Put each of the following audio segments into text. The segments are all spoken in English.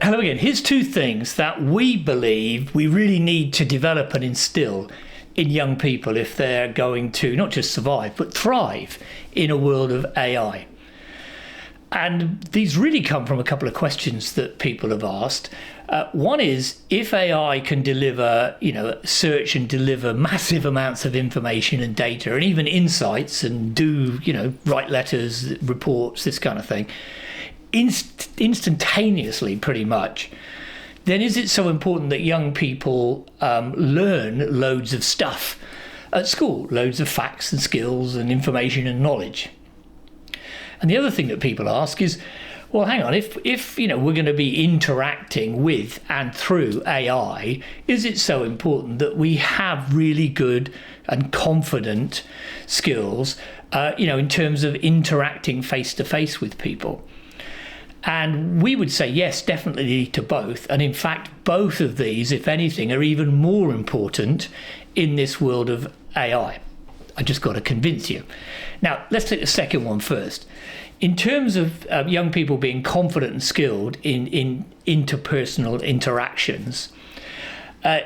Hello again. Here's two things that we believe we really need to develop and instill in young people if they're going to not just survive, but thrive in a world of AI. And these really come from a couple of questions that people have asked. One is, if AI can deliver, search and deliver massive amounts of information and data and even insights and do, write letters, reports, this kind of thing, instantaneously pretty much, then is it so important that young people learn loads of stuff at school, loads of facts and skills and information and knowledge? And the other thing that people ask is, well, hang on, if we're going to be interacting with and through AI, is it so important that we have really good and confident skills, in terms of interacting face to face with people? And we would say yes, definitely to both. And in fact, both of these, if anything, are even more important in this world of AI. I just got to convince you. Now, let's take the second one first. In terms of young people being confident and skilled in interpersonal interactions,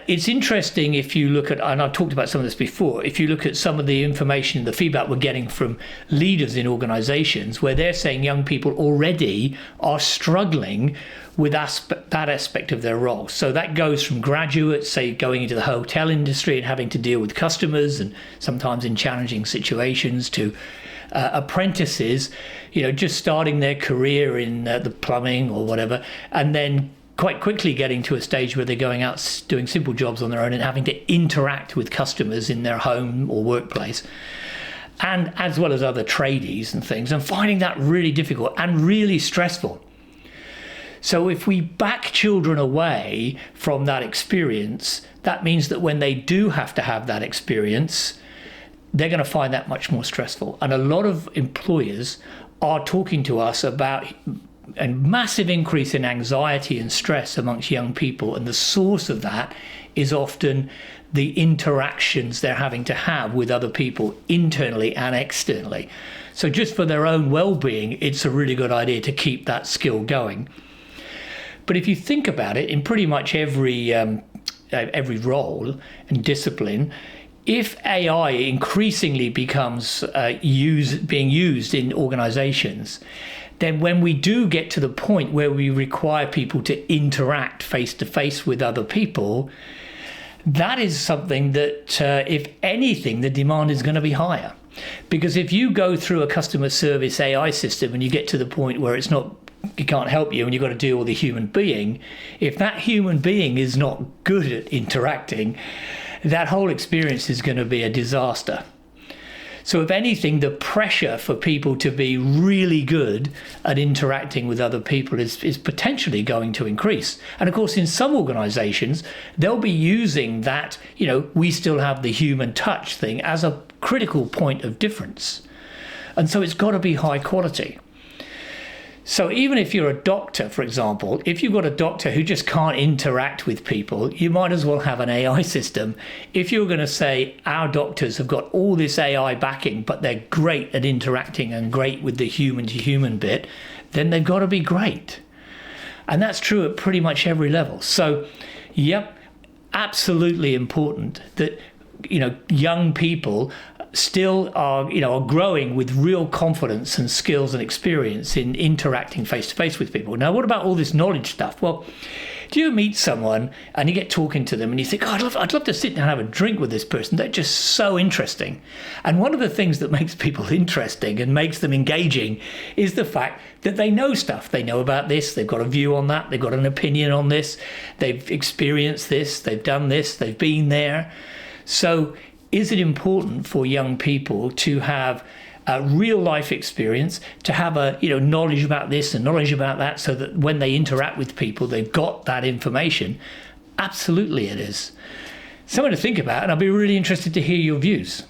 it's interesting if you look at, and I've talked about some of this before, if you look at some of the information, the feedback we're getting from leaders in organizations where they're saying young people already are struggling with that aspect of their role. So that goes from graduates, say, going into the hotel industry and having to deal with customers and sometimes in challenging situations, to apprentices, just starting their career in the plumbing or whatever, and then quite quickly getting to a stage where they're going out doing simple jobs on their own and having to interact with customers in their home or workplace, and as well as other tradies and things, and finding that really difficult and really stressful. So if we back children away from that experience, that means that when they do have to have that experience, they're going to find that much more stressful. And a lot of employers are talking to us about a massive increase in anxiety and stress amongst young people, and the source of that is often the interactions they're having to have with other people internally and externally. So just for their own well-being, it's a really good idea to keep that skill going. But if you think about it, in pretty much every role and discipline, if AI increasingly becomes being used in organizations, then when we do get to the point where we require people to interact face to face with other people, that is something that, if anything, the demand is going to be higher. Because if you go through a customer service AI system and you get to the point where it can't help you and you've got to deal with a human being, if that human being is not good at interacting, that whole experience is going to be a disaster. So if anything, the pressure for people to be really good at interacting with other people is potentially going to increase. And of course, in some organizations, they'll be using that, we still have the human touch thing as a critical point of difference. And so it's got to be high quality. So even if you're a doctor, for example, if you've got a doctor who just can't interact with people, you might as well have an AI system. If you're going to say our doctors have got all this AI backing, but they're great at interacting and great with the human-to-human bit, then they've got to be great. And that's true at pretty much every level. So, yep, absolutely important that, young people still are growing with real confidence and skills and experience in interacting face to face with people. Now, what about all this knowledge stuff? Well, do you meet someone and you get talking to them and you think, I'd love to sit down and have a drink with this person. They're just so interesting. And one of the things that makes people interesting and makes them engaging is the fact that they know stuff. They know about this. They've got a view on that. They've got an opinion on this. They've experienced this. They've done this. They've been there. So is it important for young people to have a real life experience, to have a knowledge about this and knowledge about that, so that when they interact with people, they've got that information? Absolutely it is. Something to think about, and I'll be really interested to hear your views.